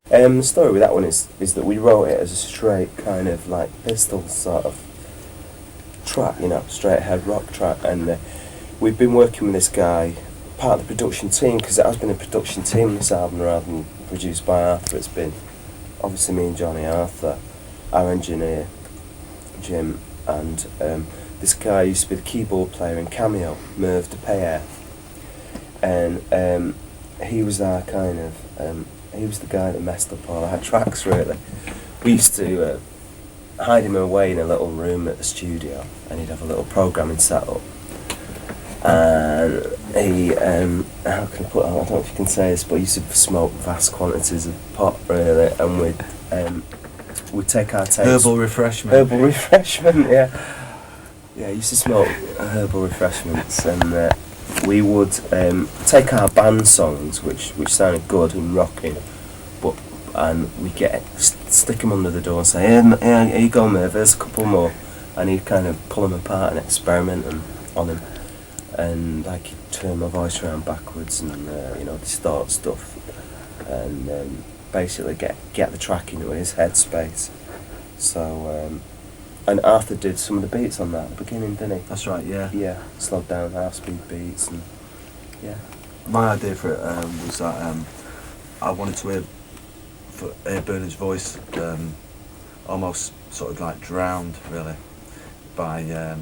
The story with that one is that we wrote it as a straight kind of like pistol sort of track, you know, straight ahead rock track, and we've been working with this guy, part of the production team, because it has been a production team, this album, rather than produced by Arthur. It's been obviously me and Johnny, Arthur, our engineer Jim, and this guy used to be the keyboard player in Cameo, Merv de Payer, and he was our kind of he was the guy that messed up all our tracks, really. We used to hide him away in a little room at the studio, and he'd have a little programming set up, and he how can I put it? I don't know if you can say this, but he used to smoke vast quantities of pot, really, and we'd take our tapes. Herbal refreshment, yeah. Yeah, he used to smoke herbal refreshments, and we would take our band songs, which sounded good and rocking, and we'd stick them under the door and say, here you go, Merv, there's a couple more, and he'd kind of pull them apart and experiment on him, and like he'd turn my voice around backwards and distort stuff, and basically get the track into his headspace. So and Arthur did some of the beats on that at the beginning, didn't he? That's right, yeah. Yeah, slowed down half-speed beats, and yeah. My idea for it was that I wanted to hear Bernard's voice almost sort of like drowned, really, by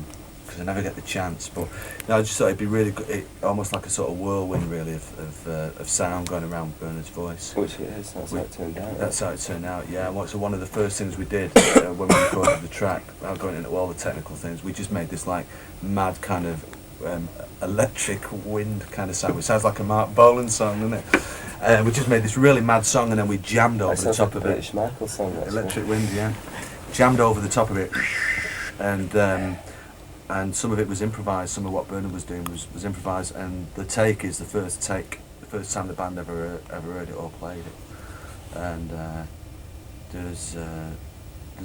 because I never get the chance. But I just thought it'd be really good, almost like a sort of whirlwind, really, of sound going around Bernard's voice. Which it is. That's how it turned out. That's how it turned out. Yeah. So one of the first things we did when we recorded the track, without going into all the technical things, we just made this like mad kind of electric wind kind of sound. It sounds like a Mark Bolan song, doesn't it? We just made this really mad song, and then we jammed over the top of it. British Michael song. Electric wind, yeah. Jammed over the top of it, and some of it was improvised. Some of what Bernard was doing was improvised, and the take is the first time the band ever heard it or played it. And there's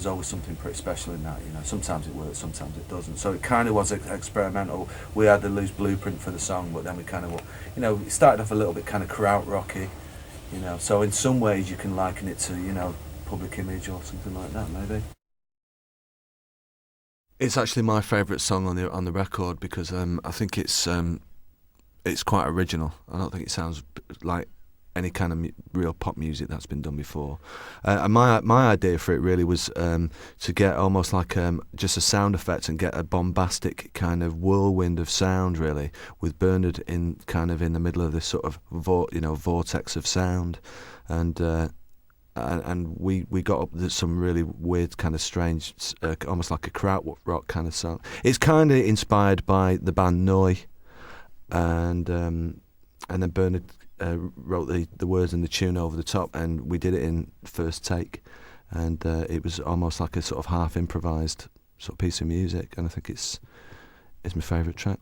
always something pretty special in that, you know. Sometimes it works, sometimes it doesn't. So it kind of was experimental. We had the loose blueprint for the song, but then we kind of, it started off a little bit kind of krautrocky, you know. So in some ways you can liken it to, Public Image or something like that, maybe. It's actually my favourite song on the record because I think it's quite original. I don't think it sounds like any kind of real pop music that's been done before. And my idea for it really was to get almost like just a sound effect and get a bombastic kind of whirlwind of sound, really, with Bernard in the middle of this sort of vortex of sound, and we got up with some really weird kind of strange, almost like a krautrock kind of song. It's kind of inspired by the band Noi, and then Bernard wrote the words and the tune over the top, and we did it in first take, and it was almost like a sort of half improvised sort of piece of music, and I think it's my favourite track.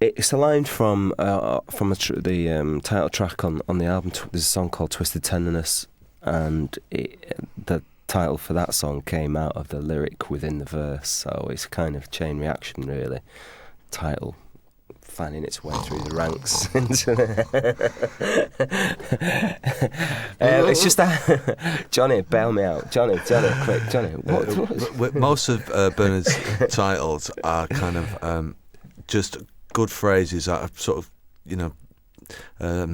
It's a line from the title track on the album. There's a song called Twisted Tendencies, and the title for that song came out of the lyric within the verse, so it's kind of chain reaction, really. Title finding its way through the ranks. It's just that Johnny, bail me out. Johnny, quick, Johnny. What? Most of Bernard's titles are kind of just good phrases that are sort of,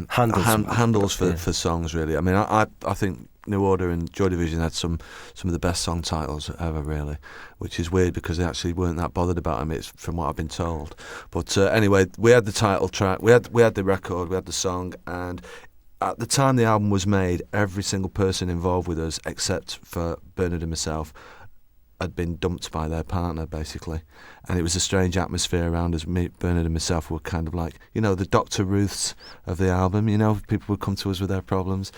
handles for songs, really. I mean, I think New Order and Joy Division had some of the best song titles ever, really, which is weird because they actually weren't that bothered about them. It's from what I've been told. But anyway, we had the title track, we had the record, we had the song, and at the time the album was made, every single person involved with us, except for Bernard and myself, had been dumped by their partner, basically. And it was a strange atmosphere around us. Bernard and myself were kind of like, the Dr. Ruths of the album, people would come to us with their problems.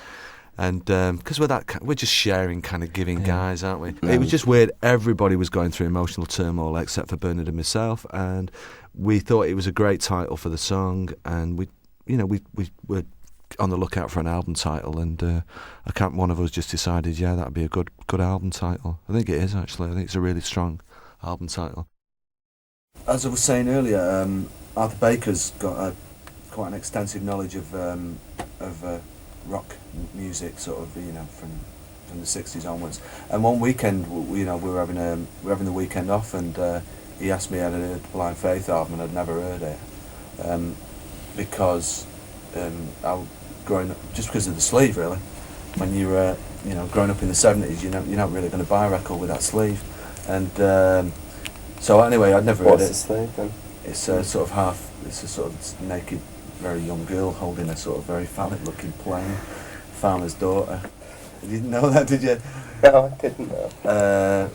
And because we're just sharing, kind of giving guys, aren't we? It was just weird. Everybody was going through emotional turmoil except for Bernard and myself, and we thought it was a great title for the song, and we were on the lookout for an album title, and one of us just decided, that'd be a good album title. I think it is, actually. I think it's a really strong album title. As I was saying earlier, Arthur Baker's got quite an extensive knowledge of rock music, sort of, from the 60s onwards. And one weekend, we were having the weekend off, and he asked me had I heard the Blind Faith album, and I'd never heard it, because growing up, just because of the sleeve, really. When you're growing up in the 70s, you're not really going to buy a record with that sleeve, and so anyway, I'd never heard it. What's the sleeve then? It's a sort of naked, very young girl holding a sort of very phallic-looking plane, farmer's daughter. You didn't know that, did you? No, I didn't know.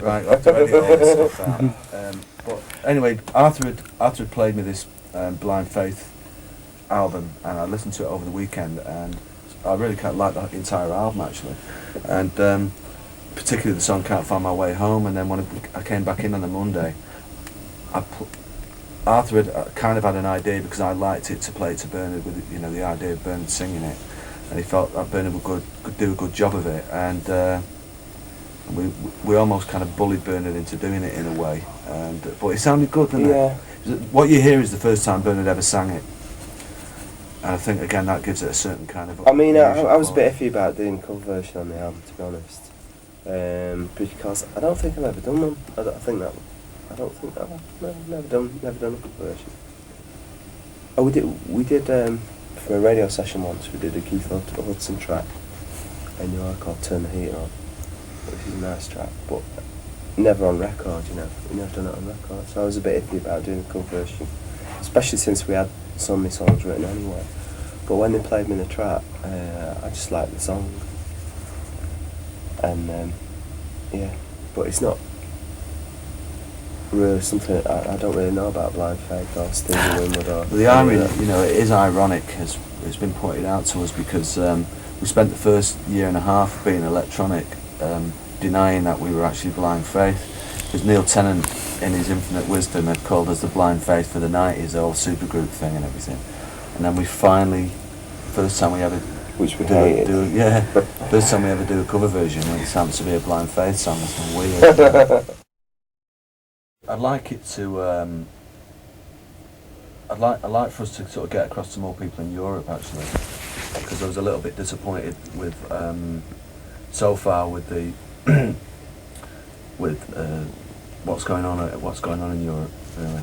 Right, I have to edit all this stuff out. But anyway, Arthur had played me this Blind Faith album, and I listened to it over the weekend, and I really kind of liked the entire album, actually. And particularly the song Can't Find My Way Home, and then when I came back in on the Monday, Arthur had kind of had an idea, because I liked it, to play it to Bernard, with the idea of Bernard singing it, and he felt that Bernard could do a good job of it, and we almost kind of bullied Bernard into doing it in a way, but it sounded good, didn't it? What you hear is the first time Bernard ever sang it, and I think again that gives it a certain kind of. I mean, I was a bit iffy about doing a cover version on the album, to be honest, because I don't think I've ever done one. I don't think I've never done a cover version. Oh, we did for a radio session once. We did a Keith Hudson track, and called "Turn the Heater On," which is a nice track, but never on record. We never done it on record, so I was a bit iffy about doing a cover version, especially since we had so many songs written anyway. But when they played me the track, I just liked the song, and but it's not really something I don't really know about Blind Faith or Stevie Winwood or. The irony, it is ironic, as it's been pointed out to us, because we spent the first year and a half being electronic, denying that we were actually Blind Faith, because Neil Tennant, in his infinite wisdom, had called us the Blind Faith for the 90s, the whole supergroup thing and everything. And then we finally, first time we ever which we hated. First time we ever do a cover version, when it happens to be a Blind Faith song, that's weird. I'd like it to. I'd like for us to sort of get across to more people in Europe, actually, because I was a little bit disappointed with so far with the with what's going on in Europe, really.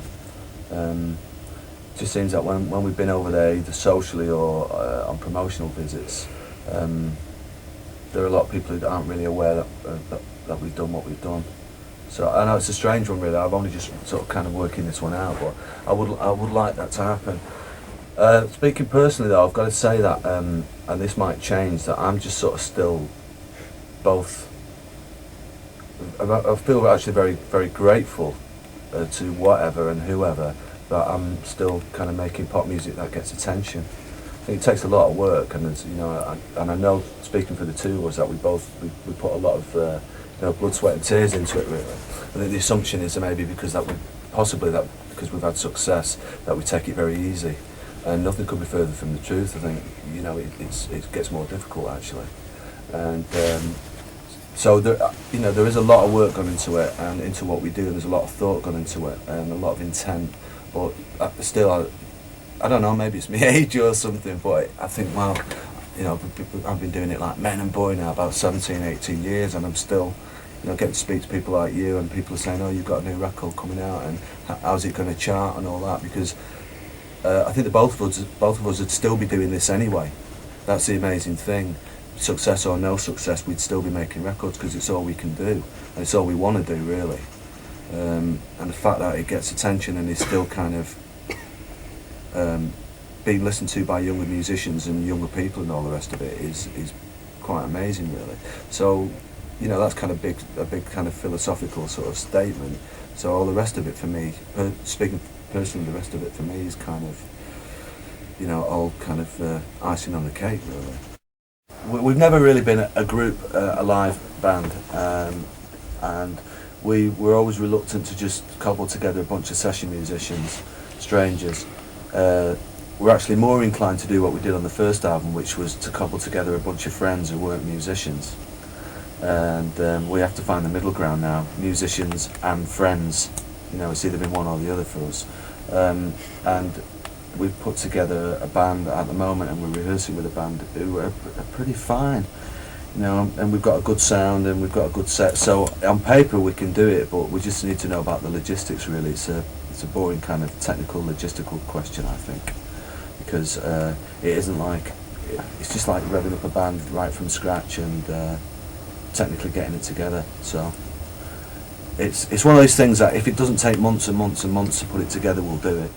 It just seems that when we've been over there, either socially or on promotional visits, there are a lot of people who aren't really aware that we've done what we've done. So I know it's a strange one, really. I've only just sort of kind of working this one out, but I would like that to happen. Speaking personally, though, I've got to say that, and this might change, that I'm just sort of still both. I feel actually very, very grateful to whatever and whoever, that I'm still kind of making pop music that gets attention. I think it takes a lot of work, and I know, speaking for the two of us, that we put a lot of blood, sweat and tears into it, really. I think the assumption is maybe because because we've had success, that we take it very easy, and nothing could be further from the truth. I think it gets more difficult, actually, and so there is a lot of work gone into it and into what we do, and there's a lot of thought gone into it and a lot of intent, but still I don't know, maybe it's my age or something, but I think, well, I've been doing it like men and boy now about 17, 18 years, and I'm still, getting to speak to people like you, and people are saying, oh, you've got a new record coming out, and how's it going to chart and all that, because I think that both of us would still be doing this anyway. That's the amazing thing. Success or no success, we'd still be making records, because it's all we can do, and it's all we want to do, really. And the fact that it gets attention and is still kind of being listened to by younger musicians and younger people and all the rest of it is quite amazing, really. So, that's kind of a big kind of philosophical sort of statement. So all the rest of it for me, speaking personally, the rest of it for me is kind of, all kind of icing on the cake, really. We've never really been a group, a live band, and we were always reluctant to just cobble together a bunch of session musicians, strangers. We're actually more inclined to do what we did on the first album, which was to cobble together a bunch of friends who weren't musicians. And we have to find the middle ground now, musicians and friends. It's either been one or the other for us. And we've put together a band at the moment, and we're rehearsing with a band who are pretty fine, you know, and we've got a good sound and we've got a good set. So on paper we can do it, but we just need to know about the logistics. Really, it's a boring kind of technical logistical question, I think, because it isn't like, it's just like revving up a band right from scratch and technically getting it together. So it's one of those things that if it doesn't take months and months and months to put it together, we'll do it.